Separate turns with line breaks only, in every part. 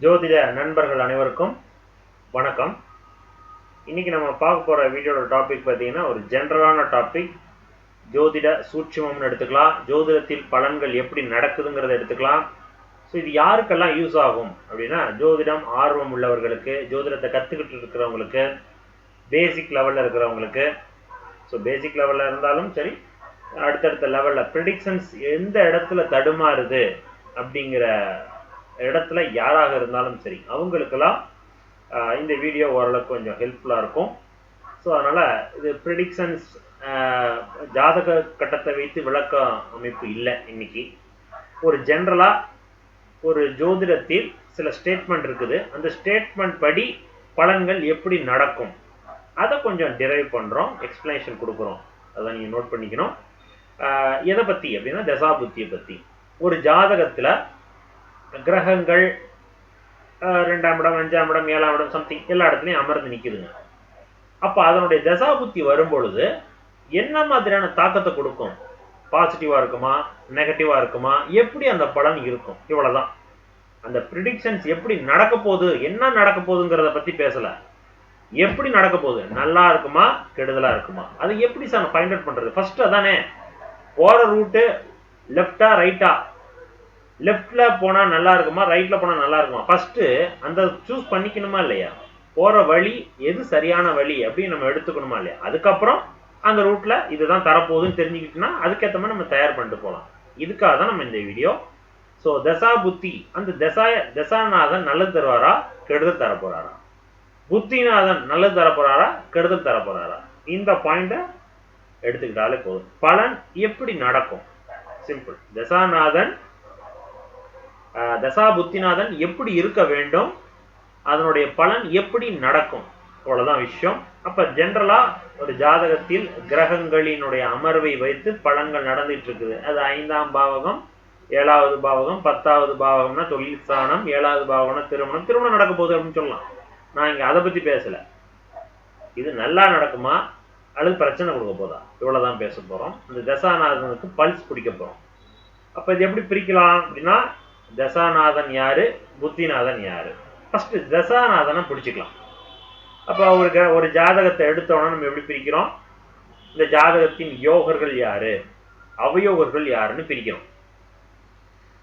ஜோதிட நண்பர்கள் அனைவருக்கும் வணக்கம். இன்னைக்கு நம்ம பார்க்க போற வீடியோட டாபிக் பார்த்தீங்கன்னா ஒரு ஜென்ரலான டாபிக். ஜோதிட சூட்சுமம்னு எடுத்துக்கலாம், ஜோதிடத்தில் பலன்கள் எப்படி நடக்குதுங்கிறத எடுத்துக்கலாம். ஸோ இது யாருக்கெல்லாம் யூஸ் ஆகும் அப்படின்னா, ஜோதிடம் ஆர்வம் உள்ளவர்களுக்கு, ஜோதிடத்தை கற்றுக்கிட்டு இருக்கிறவங்களுக்கு, பேசிக் லெவலில் இருக்கிறவங்களுக்கு. ஸோ பேசிக் லெவலில் இருந்தாலும் சரி, அடுத்தடுத்த லெவலில் ப்ரிடிக்ஷன்ஸ் எந்த இடத்துல தடுமாறுது அப்படிங்கிற இடத்துல யாராக இருந்தாலும் சரி, அவங்களுக்கெல்லாம் இந்த வீடியோ ஓரளவுக்கு கொஞ்சம் ஹெல்ப்ஃபுல்லாக இருக்கும். ஸோ அதனால் இது ப்ரிடிக்ஷன்ஸ் ஜாதக கட்டத்தை வைத்து விளக்க அமைப்பு இல்லை. இன்னைக்கு ஒரு ஜென்ரலாக ஒரு ஜோதிடத்தில் சில ஸ்டேட்மெண்ட் இருக்குது, அந்த ஸ்டேட்மெண்ட் படி பலன்கள் எப்படி நடக்கும் அதை கொஞ்சம் டிரைவ் பண்ணுறோம், எக்ஸ்பிளனேஷன் கொடுக்குறோம். அதை நீங்கள் நோட் பண்ணிக்கணும். எதை பற்றி அப்படின்னா தசாபுத்தியை பற்றி. ஒரு ஜாதகத்தில் கிரகங்கள் 2ஆம் இடம், 5ஆம் இடம், 7ஆம் இடம், சம்திங் எல்லா இடத்துலையும் அமர்ந்து நிற்குதுங்க. அப்போ அதனுடைய தசாபுத்தி வரும்பொழுது என்ன மாதிரியான தாக்கத்தை கொடுக்கும்? பாசிட்டிவாக இருக்குமா, நெகட்டிவாக இருக்குமா, எப்படி அந்த பலன் இருக்கும்? இவ்வளோதான். அந்த ப்ரிடிக்ஷன்ஸ் எப்படி நடக்க போகுது, என்ன நடக்க போகுதுங்கிறத பற்றி பேசலை. எப்படி நடக்க போகுது, நல்லா இருக்குமா, கெடுதலாக இருக்குமா, அது எப்படி சார் ஃபைண்ட் அவுட் பண்ணுறது? ஃபர்ஸ்ட் அதானே, போகிற ரூட்டு லெஃப்டா ரைட்டா, லெஃப்ட்ல போனா நல்லா இருக்குமா, ரைட்ல போனா நல்லா இருக்குமா, ஃபர்ஸ்ட் அந்த சூஸ் பண்ணிக்கணுமா இல்லையா? போற வழி எது சரியான வழி அப்படின்னு நம்ம எடுத்துக்கணுமா இல்லையா? அதுக்கப்புறம் அந்த ரூட்ல இதுதான் தரப்போகுதுன்னு தெரிஞ்சுக்கிட்டுனா அதுக்கேற்ற மாதிரி நம்ம தயார் பண்ணிட்டு போகலாம். இதுக்காக தான் நம்ம இந்த வீடியோ. ஸோ தசா புத்தி, அந்த தசாநாதன் நல்லது தருவாரா, கெடுதல் தர போறாரா? புத்திநாதன் நல்லது தர போறாரா, கெடுதல் தர போறாரா? இந்த பாயிண்ட எடுத்துக்கிட்டாலே போதும். பலன் எப்படி நடக்கும்? சிம்பிள். தசா புத்திநாதன் எப்படி இருக்க வேண்டும், அதனுடைய பலன் எப்படி நடக்கும், அவ்வளவுதான் விஷயம். அப்ப ஜென்ரலா ஒரு ஜாதகத்தில் கிரகங்களினுடைய அமர்வை வைத்து பலன்கள் நடந்துட்டு இருக்குது. அது 5ஆம் பாவகம், 7வது பாவகம், 10வது பாவகம்னா தொழில் ஸ்தானம், 7வது பாவகம்னா திருமணம் நடக்க போகுது அப்படின்னு சொல்லலாம். நான் இங்க அதை பத்தி பேசல. இது நல்லா நடக்குமா அல்லது பிரச்சனை கொடுக்க போதா, இவ்வளவுதான் பேச போறோம். இந்த தசாநாதனுக்கு பல்ஸ் பிடிக்க போறோம். அப்ப இது எப்படி பிரிக்கலாம் அப்படின்னா, தசாநாதன் யாரு, புத்திநாதன் யாரு? ஃபர்ஸ்ட் தசாநாதனை பிடிச்சிக்கலாம். அப்போ ஒரு ஜாதகத்தை எடுத்தோன்னா நம்ம எப்படி பிரிக்கிறோம்? இந்த ஜாதகத்தின் யோகர்கள் யாரு, அவயோகர்கள் யாருன்னு பிரிக்கிறோம்.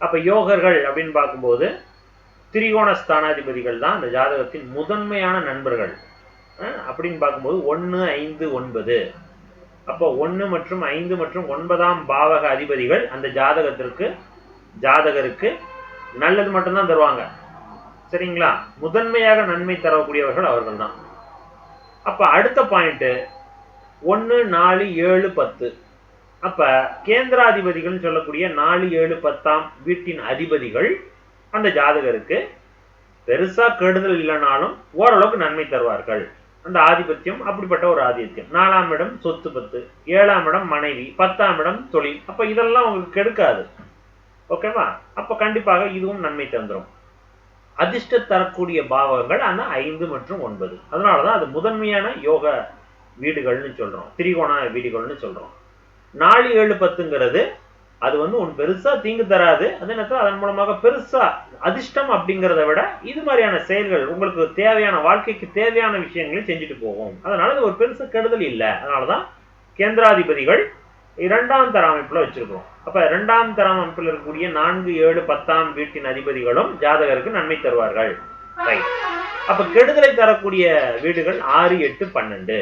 அப்ப யோகர்கள் அப்படின்னு பார்க்கும்போது திரிகோண ஸ்தானாதிபதிகள் தான் இந்த ஜாதகத்தின் முதன்மையான நண்பர்கள். அப்படின்னு பார்க்கும்போது 1, 5, 9. அப்போ 1 மற்றும் 5 மற்றும் 9ஆம் பாவக அதிபதிகள் அந்த ஜாதகருக்கு நல்லது மட்டும்தான் தருவாங்க. சரிங்களா? முதன்மையாக நன்மை தரக்கூடியவர்கள் அவர்கள் தான். அப்ப அடுத்த பாயிண்ட் 1, 4, 7, 10. அப்ப கேந்திராதிபதிகள் சொல்லக்கூடிய 4, 7, 10ஆம் வீட்டின் அதிபதிகள் அந்த ஜாதகருக்கு பெருசா கெடுதல் இல்லைனாலும் ஓரளவுக்கு நன்மை தருவார்கள். அந்த ஆதிபத்தியம் அப்படிப்பட்ட ஒரு ஆதிபத்தியம். 4ஆம் இடம் சொத்து 10, 7ஆம் இடம் மனைவி, 10ஆம் இடம் தொழில். அப்ப இதெல்லாம் உங்களுக்கு கெடுக்காது. ஓகேவா? அப்ப கண்டிப்பாக இதுவும் நன்மை தந்துடும். அதிர்ஷ்ட தரக்கூடிய பாவகங்கள் அந்த 5 மற்றும் 9. அதனாலதான் அது முதன்மையான யோக வீடுகள்னு சொல்றோம், திரிகோண வீடுகள்னு சொல்றோம். 4, 7, 10ங்கிறது அது ஒன்று பெருசா தீங்கு தராது. அதே நேரத்தில் அதன் மூலமாக பெருசா அதிர்ஷ்டம் அப்படிங்கிறத விட இது மாதிரியான செயல்கள் உங்களுக்கு தேவையான, வாழ்க்கைக்கு தேவையான விஷயங்களை செஞ்சுட்டு போகும். அதனால அது ஒரு பெருசு கெடுதல் இல்லை. அதனாலதான் கேந்திராதிபதிகள் 2ஆம் தர அமைப்புல வச்சிருக்கிறோம். அப்ப 2ஆம் தர அமைப்பில் இருக்கக்கூடிய 4, 7, 10ஆம் வீட்டின் அதிபதிகளும் ஜாதகருக்கு நன்மை தருவார்கள். ரைட். அப்ப கெடுதலை தரக்கூடிய வீடுகள் 6, 8, 12.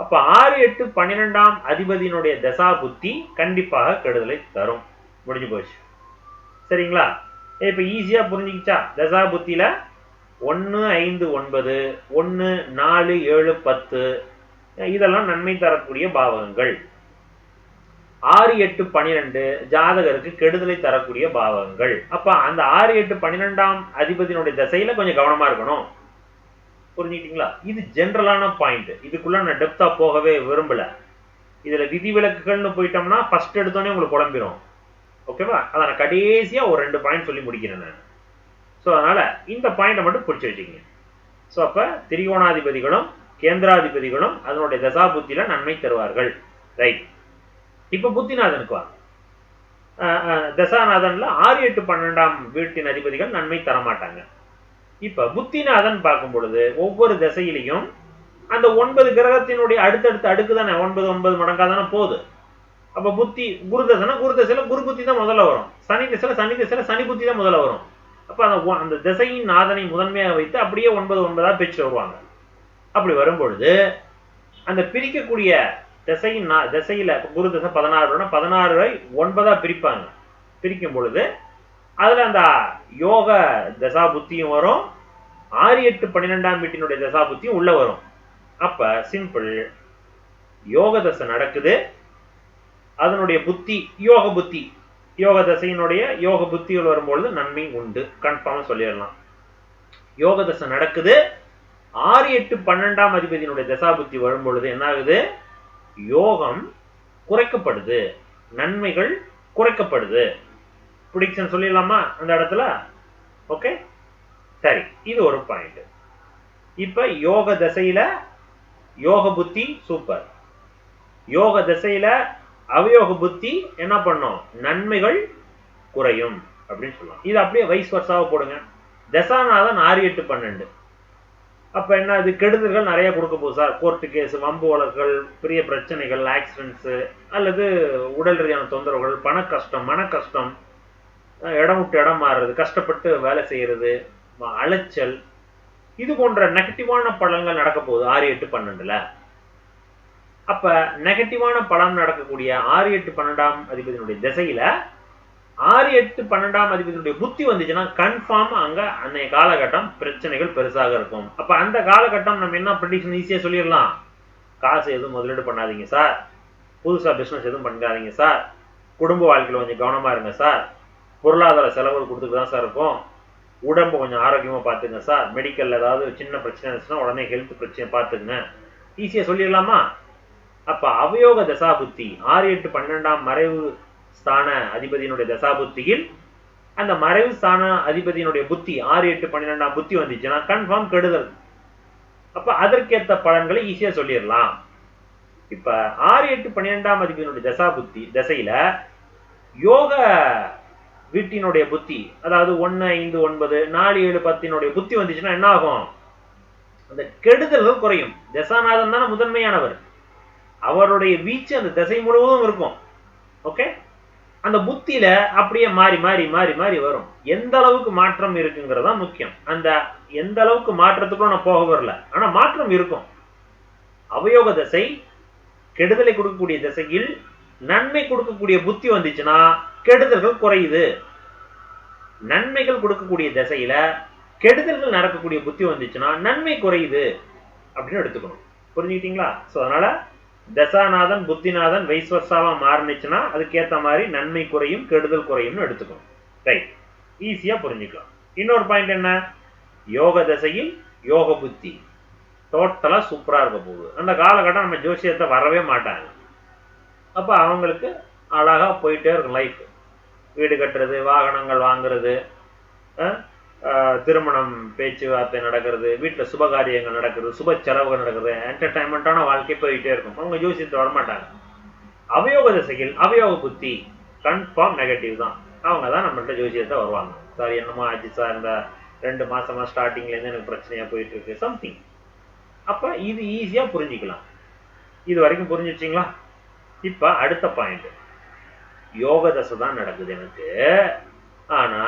அப்ப 6, 8, 12ஆம் அதிபதியினுடைய தசா புத்தி கண்டிப்பாக கெடுதலை தரும். முடிஞ்சு போச்சு. சரிங்களா? இப்ப ஈஸியா புரிஞ்சுக்கிச்சா? தசா புத்தியில 1, 5, 9, 1, 4, 7, 10 இதெல்லாம் நன்மை தரக்கூடிய பாவகங்கள். 6, 8, 12 ஜாதகருக்கு கெடுதலை தரக்கூடிய பாவகங்கள். அப்ப அந்த 6, 8, 12ஆம் அதிபதியினுடைய தசையில கொஞ்சம் கவனமா இருக்கணும். புரிஞ்சுக்கிட்டீங்களா? இது ஜென்ரலான பாயிண்ட். இதுக்குள்ள நான் டெப்தா போகவே விரும்பல. இதுல விதிவிலக்குகள்னு போயிட்டோம்னா ஃபர்ஸ்ட் எடுத்தோடனே உங்களுக்கு குழம்பிடும். ஓகேவா? அதை நான் கடைசியா ஒரு 2 பாயிண்ட் சொல்லி முடிக்கிறேன் நான். ஸோ அதனால இந்த பாயிண்டை மட்டும் பிடிச்சி வச்சுக்கோங்க. ஸோ அப்ப திரிகோணாதிபதிகளும் கேந்திராதிபதிகளும் அதனுடைய தசா புத்தியில நன்மை தருவார்கள். ரைட். இப்ப புத்திநாதனுக்கு வா. தசாநாதன்ல 6, 8, 12ஆம் வீட்டின் அதிபதிகள் நன்மை தரமாட்டாங்க. இப்ப புத்திநாதன் பார்க்கும் பொழுது ஒவ்வொரு திசையிலையும் அந்த 9 கிரகத்தினுடைய அடுத்தடுத்த அடுக்கு தானே 9 மடங்கா தானே போகுது. அப்ப புத்தி குரு தசைனா குரு தசையில குரு புத்தி தான் முதல்ல வரும். சனி திசையில சனி புத்தி தான் முதல்ல வரும். அப்ப அந்த திசையின் நாதனை முதன்மையாக வைத்து அப்படியே 9 பிரிச்சு வருவாங்க. அப்படி வரும்பொழுது அந்த பிரிக்கக்கூடிய திசையில குரு தசை 16 9 பிரிப்பாங்க. பிரிக்கும் பொழுது அதுல அந்த யோக தசா புத்தியும் வரும், 6, 8, 12ஆம் வீட்டினுடைய தசா புத்தியும் உள்ள வரும். அப்ப சிம்பிள், யோக தசை நடக்குது, அதனுடைய புத்தி யோக தசையினுடைய யோக புத்திகள் வரும்பொழுது நன்மை உண்டு, கன்ஃபார்ம் சொல்லிடலாம். யோக தசை நடக்குது, 6, 8, 12ஆம் அதிபதியினுடைய தசா புத்தி வரும்பொழுது என்ன ஆகுது? யோகம் குறைக்கப்படுது, நன்மைகள் குறைக்கப்படுது. ப்ரெடிக்ஷன் சொல்லிடலாமா அந்த இடத்துல? ஓகே, சரி, இது ஒரு பாயிண்ட். இப்ப யோக தசையில யோக புத்தி சூப்பர், யோக தசையில அவயோக புத்தி என்ன பண்ணும்? நன்மைகள் குறையும் அப்படின்னு சொல்லலாம். இது அப்படியே வைஸ் வர்சாவா போடுங்க. தசாநாதன் 6, 8, 12. அப்ப என்ன, அது கெடுதல்கள் நிறைய கொடுக்க போகுது சார். கோர்ட்டு கேஸ், வம்பு வழக்குகள், பெரிய பிரச்சனைகள், ஆக்சிடென்ட்ஸ், அல்லது உடல் ரீதியான தொந்தரவுகள், பண கஷ்டம், மன கஷ்டம், இடம் விட்டு இடம் மாறுறது, கஷ்டப்பட்டு வேலை செய்யறது, அலைச்சல், இது போன்ற நெகட்டிவான பலன்கள் நடக்க போகுது 6, 8, 12ல. அப்ப நெகட்டிவான பலன் நடக்கக்கூடிய 6, 8, 12ஆம் அதிபதியினுடைய திசையில 6, 8, 12ஆம் அதிபதியினுடைய புத்தி வந்துச்சுன்னா கன்ஃபார்ம் அங்க அன்னைய காலகட்டம் பிரச்சனைகள் பெருசாக இருக்கும். அப்ப அந்த காலகட்டம் நம்ம என்ன ப்ரெடிக்ஷன் ஈஸியா சொல்லிடலாம். காசு எதுவும் முதலீடு பண்ணாதீங்க சார், புதுசா பிசினஸ் எதுவும் பண்ணாதீங்க சார், குடும்ப வாழ்க்கையில கொஞ்சம் கவனமா இருங்க சார், பொருளாதார செலவுகள் கொடுத்துட்டு தான் சார் இருக்கும், உடம்பு கொஞ்சம் ஆரோக்கியமா பார்த்துங்க சார், மெடிக்கல் ஏதாவது சின்ன பிரச்சனை இருந்துச்சுன்னா உடனே ஹெல்த் பிரச்சனை பார்த்துங்க, ஈஸியா சொல்லிடலாமா? அப்ப அவயோக தசாபுத்தி 6, 8, 12ஆம் மறைவு ஸ்தான அதிபதியினுடைய தசாபுத்தியில் அந்த மறைவு ஸ்தான அதிபதியினுடைய புத்தி 6, 8, 12ஆம் புத்தி வந்துச்சுன்னா கன்ஃபார்ம் கெடுதல். அப்ப அதற்கேற்ற பலன்களை ஈஸியா சொல்லிடலாம். இப்ப 6, 8, 12ஆம் அதிபதியினுடைய தசாபுத்தி திசையில யோக வீட்டினுடைய புத்தி, அதாவது 1, 5, 9, 4, 7, 10 புத்தி வந்துச்சுன்னா என்ன ஆகும்? அந்த கெடுதல்கள் குறையும். தசாநாதன் தானே முதன்மையானவர், அவருடைய வீச்சு அந்த திசை முழுவதும் இருக்கும். ஓகே, அந்த புத்தியில அப்படியே மாறி மாறி மாறி மாறி வரும். எந்த அளவுக்கு மாற்றம் இருக்குங்கிறதா முக்கியம். அந்த எந்த அளவுக்கு மாற்றத்துக்கும் நான் போக வரல, ஆனா மாற்றம் இருக்கும். அவயோக திசை கெடுதலை கொடுக்கக்கூடிய திசையில் நன்மை கொடுக்கக்கூடிய புத்தி வந்துச்சுன்னா கெடுதல்கள் குறையுது. நன்மைகள் கொடுக்கக்கூடிய திசையில கெடுதல்கள் நடக்கக்கூடிய புத்தி வந்துச்சுன்னா நன்மை குறையுது அப்படின்னு எடுத்துக்கணும். புரிஞ்சுக்கிட்டீங்களா? ஸோ அதனால தசாநாதன் புத்திநாதன் வைஸ்வர்சாவா மாறினுச்சுன்னா அதுக்கேற்ற மாதிரி நன்மை குறையும் கெடுதல் குறையும்னு எடுத்துக்கணும். ரைட், ஈஸியா புரிஞ்சுக்கலாம். இன்னொரு பாயிண்ட் என்ன, யோக தசையில் யோக புத்தி டோட்டலா சூப்பரா இருக்க போகுது. அந்த காலகட்டம் நம்ம ஜோசியத்தை வரவே மாட்டாங்க. அப்ப அவங்களுக்கு அழகா போயிட்டே இருக்கும் லைஃப். வீடு கட்டுறது, வாகனங்கள் வாங்குறது, திருமணம் பேச்சுவார்த்தை நடக்கிறது, வீட்டுல சுபகாரியங்கள் நடக்கிறது, சுப செலவுகள் நடக்கிறது, என்டர்டைன்மெண்டான வாழ்க்கை போயிட்டே இருக்கும். அவங்க ஜோசியத்தை வரமாட்டாங்க. அவயோக திசையில் அவயோக புத்தி கன்ஃபார்ம் நெகட்டிவ் தான். அவங்க தான் நம்மள்ட்ட ஜோசியத்தை வருவாங்க. சார் என்னமோ ஆச்சு சார், இந்த 2 மாசமா ஸ்டார்டிங்ல இருந்து எனக்கு பிரச்சனையா போயிட்டு இருக்கு சம்திங். அப்ப இது ஈஸியா புரிஞ்சுக்கலாம். இது வரைக்கும் புரிஞ்சிருச்சிங்களா? இப்ப அடுத்த பாயிண்ட், யோக தசை தான் நடக்குது எனக்கு, ஆனா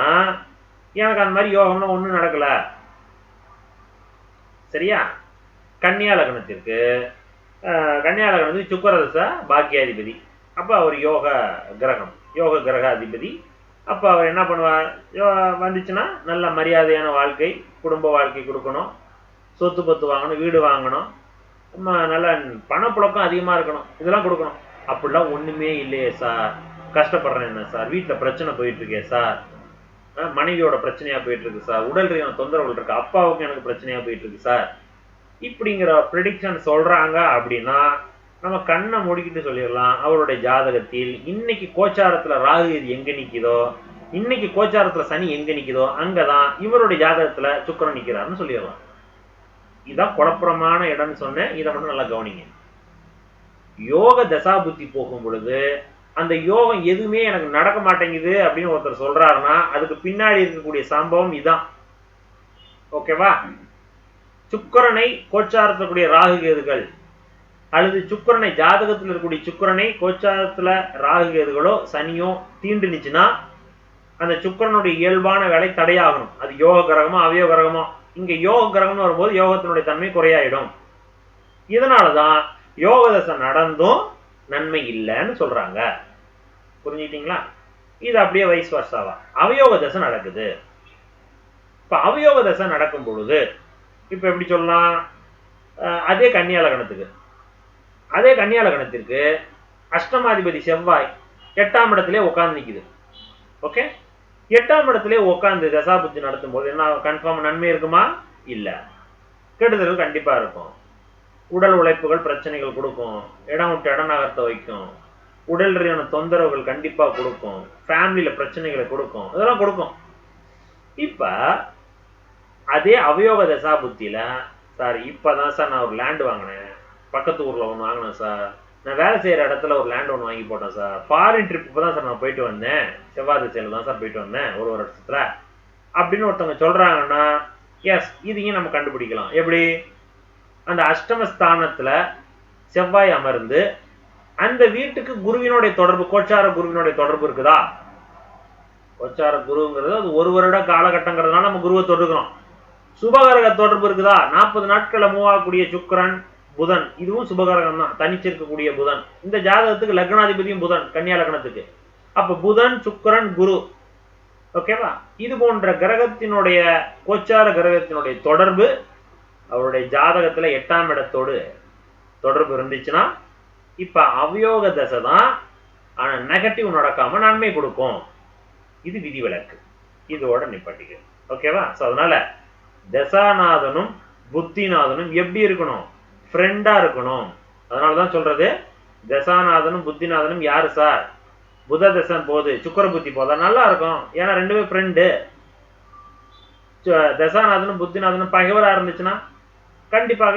எனக்கு அந்த மாதிரி யோகம்னா ஒண்ணும் நடக்கல. சரியா? கன்னியா லக்னத்திற்கு சுக்கிர தசை பாக்கியாதிபதி. அப்ப அவர் யோக கிரக அதிபதி. அப்ப அவர் என்ன பண்ணுவார்? வந்துச்சுன்னா நல்ல மரியாதையான வாழ்க்கை, குடும்ப வாழ்க்கை கொடுக்கணும், சொத்து பத்து வாங்கணும், வீடு வாங்கணும், நல்ல பணப்புழக்கம் அதிகமா இருக்கணும், இதெல்லாம் கொடுக்கணும். அப்படிலாம் ஒண்ணுமே இல்லையே சார், கஷ்டப்படுறேன் என்ன சார், வீட்டுல பிரச்சனை போயிட்டு இருக்கே சார், மனைவியோட பிரச்சனையா போயிட்டு இருக்கு சார், உடல் ரீதியான தொந்தரவுகள் இருக்கு, அப்பாவுக்கு எனக்கு பிரச்சனையா போயிட்டு இருக்கு சார், இப்படிங்கிற ப்ரெடிக்ஷன் சொல்றாங்க. அப்படின்னா நம்ம கண்ணை மூடிக்கிட்டு சொல்லிடலாம், அவருடைய ஜாதகத்தில் இன்னைக்கு கோச்சாரத்துல ராகு எங்க நிக்குதோ, இன்னைக்கு கோச்சாரத்துல சனி எங்க நிக்குதோ அங்கதான் இவருடைய ஜாதகத்துல சுக்கிரன் நிக்கிறாருன்னு சொல்லிடலாம். இதான் குழப்பமான இடம்னு சொன்னேன், இதை மட்டும் நல்லா கவனிங்க. யோக தசாபுத்தி போகும் பொழுது அந்த யோகம் எதுவுமே எனக்கு நடக்க மாட்டேங்குது அப்படின்னு ஒருத்தர் சொல்றாருன்னா அதுக்கு பின்னாடி இருக்கக்கூடிய சம்பவம் இதான். ஓகேவா? சுக்கிரனை கோச்சாரத்தக்கூடிய ராகு கேதுகள் அல்லது சுக்கிரனை ஜாதகத்தில் இருக்கக்கூடிய சுக்கிரனை கோச்சாரத்துல ராகு கேதுகளோ சனியோ தீண்டுனுச்சுன்னா அந்த சுக்கிரனுடைய இயல்பான வேலை தடையாகணும். அது யோக கிரகமோ அவயோக கிரகமோ. இங்க யோக கிரகம்னு வரும்போது யோகத்தினுடைய தன்மை குறையாயிடும். இதனாலதான் யோக தசை நடந்தும் நன்மை இல்லைன்னு சொல்றாங்க. புரிஞ்சுக்கிட்டீங்களா? இது அப்படியே வைஸ் வர்சாவா அவயோக தசை நடக்குது. இப்ப அவயோக தசை நடக்கும் பொழுது இப்ப எப்படி சொல்லலாம்? அதே கன்னியா லக்னத்திற்கு அஷ்டமாதிபதி செவ்வாய் 8ஆம் இடத்திலே உட்கார்ந்து நிக்குது. ஓகே, 8ஆம் இடத்திலே உட்கார்ந்து தசாபுத்தி நடத்தும் போது என்ன கன்ஃபார்ம் நன்மை இருக்குமா? இல்ல, கெடுதல் கண்டிப்பா இருக்கும். உடல் உழைப்புகள் பிரச்சனைகள் கொடுக்கும், இடம் விட்டு இடம் நகர்த்த வைக்கும், உடல் ரீதியான தொந்தரவுகள் கண்டிப்பா கொடுக்கும், ஃபேமிலியில பிரச்சனைகளை கொடுக்கும், இதெல்லாம் கொடுக்கும். இப்ப அதே அவயோக தசாபுத்தியில சார் இப்பதான் சார் நான் ஒரு லேண்ட் வாங்கினேன், பக்கத்து ஊர்ல ஒன்று வாங்கினேன் சார், நான் வேலை செய்யற இடத்துல ஒரு லேண்ட் ஒன்று வாங்கி போட்டேன் சார், ஃபாரின் ட்ரிப் இப்பதான் சார் நான் போயிட்டு வந்தேன், செவ்வாய் திசையில தான் சார் போயிட்டு வந்தேன் ஒரு வருஷத்துல அப்படின்னு ஒருத்தவங்க சொல்றாங்கன்னா எஸ், இதையும் நம்ம கண்டுபிடிக்கலாம். எப்படி? அந்த அஷ்டமஸ்தானத்துல செவ்வாய் அமர்ந்து அந்த வீட்டுக்கு குருவினுடைய தொடர்பு, கோச்சார குருவினுடைய தொடர்பு இருக்குதா? கோச்சார குருங்கிறது அது ஒரு வருட காலகட்டங்கிறதுனால நம்ம குருவை தொடுக்கிறோம். சுபகரக தொடர்பு இருக்குதா? 40 நாட்களை மூவ் ஆகக்கூடிய சுக்கிரன் புதன், இதுவும் சுபகரகம் தான், தனிச்சிருக்கக்கூடிய புதன். இந்த ஜாதகத்துக்கு லக்னாதிபதியும் புதன், கன்னியா லக்னத்துக்கு. அப்ப புதன் சுக்கிரன் குரு, ஓகேவா? இது போன்ற கிரகத்தினுடைய கோச்சார கிரகத்தினுடைய தொடர்பு அவருடைய ஜாதகத்துல 8ஆம் இடத்தோடு தொடர்பு இருந்துச்சுன்னா இப்ப அவயோக தசை தான், ஆனா நெகட்டிவ் நடக்காம நன்மை கொடுக்கும். இது விதிவிலக்கு, இதோட நிப்பாட்டிக்க. ஓகேவா? சோ அதனால தசாநாதனும் புத்திநாதனும் எப்படி இருக்கணும்? ஃப்ரெண்டா இருக்கணும். அதனாலதான் சொல்றது தசாநாதனும் புத்திநாதனும் யாரு சார்? புத தசன் போது சுக்கர புத்தி போதா நல்லா இருக்கும், ஏன்னா ரெண்டுமே ஃப்ரெண்டு. தசாநாதனும் புத்திநாதனும் பகைவரா இருந்துச்சுன்னா கண்டிப்பாக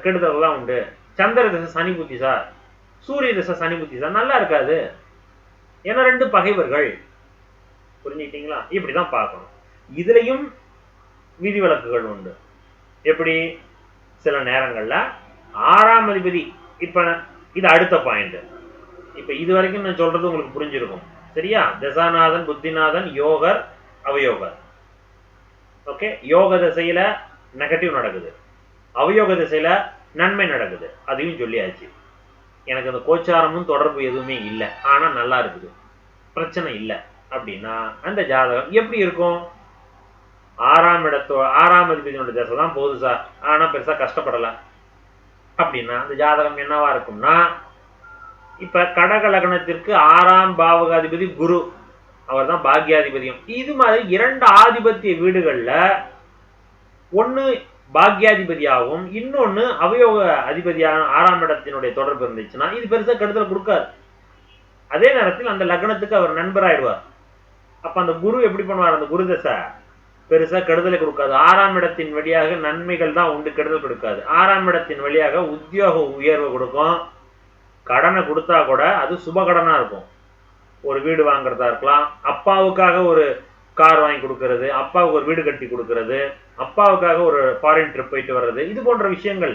கெடுதல் தான் உண்டு. சந்திர தசை சனி புத்தி சார், சூரிய தசை சனி புத்தி சார், நல்லா இருக்காது, ஏன்னா ரெண்டு பகைவர்கள். புரிஞ்சுக்கிட்டீங்களா? இப்படிதான் பார்க்கணும். இதுலயும் விதிவிலக்குகள் உண்டு. எப்படி? சில நேரங்கள்ல 6ஆம் அதிபதி, இப்ப இது அடுத்த பாயிண்ட். இப்ப இது வரைக்கும் நான் சொல்றது உங்களுக்கு புரிஞ்சிருக்கும், சரியா? தசாநாதன் புத்திநாதன் யோகர் அவயோகர். ஓகே, யோக திசையில நெகட்டிவ் நடக்குது, அவயோக திசையில நன்மை நடக்குது, அதையும் சொல்லியாச்சு. எனக்கு அந்த கோச்சாரமும் தொடர்பு எதுவுமே இல்லை, ஆனா நல்லா இருக்குது, பிரச்சனை இல்லை அப்படின்னா அந்த ஜாதகம் எப்படி இருக்கும்? 6ஆம் அதிபதியோட தசை தான் போகுது சார், ஆனா பெருசா கஷ்டப்படல அப்படின்னா அந்த ஜாதகம் என்னவா இருக்கும்னா, இப்ப கடக லக்னத்திற்கு 6ஆம் பாவகாதிபதி குரு, அவர் தான் பாக்யாதிபதியும். இது மாதிரி 2 ஆதிபத்திய வீடுகள்ல ஒன்னு பாக்யாதிபதியாகவும் இன்னொன்னு அவயோக அதிபதியான 6ஆம் இடத்தினுடைய தொடர்பு இருந்துச்சுன்னா இது பெருசா கெடுதல் கொடுக்காது. அதே நேரத்தில் அந்த லக்னத்துக்கு அவர் நண்பராயிடுவார். அப்ப அந்த குரு எப்படி பண்ணுவார்? அந்த குரு தசை பெருசா கெடுதலை கொடுக்காது. 6ஆம் இடத்தின் வழியாக நன்மைகள் தான் உண்டு, கெடுதல் கொடுக்காது. 6ஆம் இடத்தின் வழியாக உத்தியோக உயர்வு கொடுக்கும். கடனை கொடுத்தா கூட அது சுப கடனா இருக்கும். ஒரு வீடு வாங்குறதா இருக்கலாம், அப்பாவுக்காக ஒரு கார் வாங்கி கொடுக்கறது, அப்பாவுக்கு ஒரு வீடு கட்டி கொடுக்கறது, அப்பாவுக்காக ஒரு ஃபாரின் ட்ரிப் போயிட்டு வர்றது, இது போன்ற விஷயங்கள்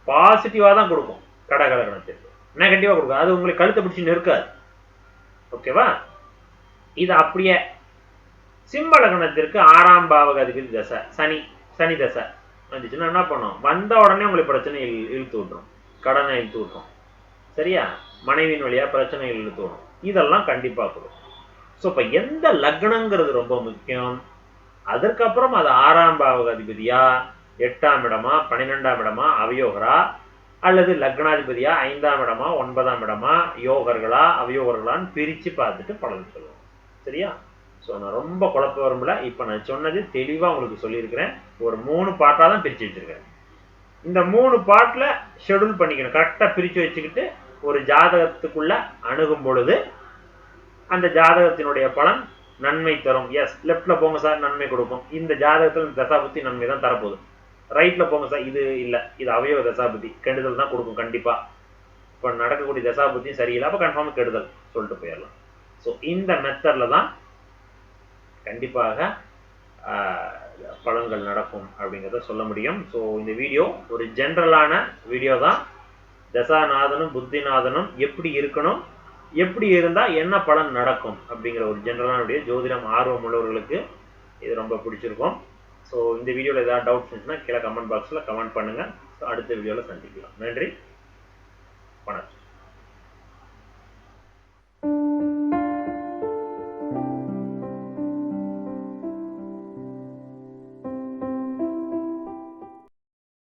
பாசிட்டிவா தான் கொடுக்கும். கடக லக்னத்திற்கு நெகட்டிவா கொடுக்கும், அது உங்களுக்கு கழுத்தை பிடிச்சு நிற்காது. ஓகேவா? இது அப்படியே சிம்ம லக்னத்திற்கு 6ஆம் பாவகாதிபதி தசை சனி தசை வந்துச்சுன்னா என்ன பண்ணும்? வந்த உடனே உங்களுக்கு பிரச்சனை இழுத்து விட்டுரும், கடனை இழுத்து விட்டுரும், சரியா? மனைவியின் வழியா பிரச்சனைகள் இழுத்து விடும், இதெல்லாம் கண்டிப்பா கொடுக்கும். ஸோ இப்போ எந்த லக்னங்கிறது ரொம்ப முக்கியம். அதற்கப்புறம் அது 6ஆம் பாவகாதிபதியா, 8ஆம் இடமா, 12ஆம் இடமா, அவயோகரா, அல்லது லக்னாதிபதியா, 5ஆம் இடமா, 9ஆம் இடமா, யோகர்களா அவயோகர்களான்னு பிரிச்சு பார்த்துட்டு பலன் சொல்லுவோம், சரியா? ஸோ நான் ரொம்ப குழப்ப வரும்ல, இப்போ நான் சொன்னது தெளிவாக உங்களுக்கு சொல்லியிருக்கிறேன். ஒரு 3 பார்ட்டாக தான் பிரித்து வச்சிருக்கேன். இந்த 3 பார்ட்டில் ஷெடியூல் பண்ணிக்கணும், கரெக்டாக பிரித்து வச்சுக்கிட்டு ஒரு ஜாதகத்துக்குள்ள அணுகும் பொழுது அந்த ஜாதகத்தினுடைய பலன் நன்மை தரும். எஸ், லெஃப்ட்ல போங்க சார் நன்மை கொடுக்கும், இந்த ஜாதகத்தில் தசாபுத்தி நன்மை தான் தரப்போகுது. ரைட்ல போங்க சார் இது இல்லை, இது அவயோக தசாபுத்தி கெடுதல் தான் கொடுக்கும் கண்டிப்பா. இப்போ நடக்கக்கூடிய தசாபுத்தியும் சரியில்லை, அப்போ கன்ஃபார்ம் கெடுதல் சொல்லிட்டு போயிடலாம். ஸோ இந்த மெத்தட்ல தான் கண்டிப்பாக பலன்கள் நடக்கும் அப்படிங்கிறத சொல்ல முடியும். ஸோ இந்த வீடியோ ஒரு ஜென்ரலான வீடியோ தான். தசாநாதனும் புத்திநாதனும் எப்படி இருக்கணும், எப்படி இருந்தால் என்ன பலன் நடக்கும் அப்படிங்கிற ஒரு ஜென்ரலான வீடியோ. ஜோதிடம் ஆர்வம் உள்ளவர்களுக்கு இது ரொம்ப பிடிச்சிருக்கும். ஸோ இந்த வீடியோவில் ஏதாவது டவுட்ஸ் இருந்துச்சுன்னா கீழே கமெண்ட் பாக்ஸில் கமெண்ட் பண்ணுங்கள். ஸோ அடுத்த வீடியோவில் சந்திக்கலாம். நன்றி.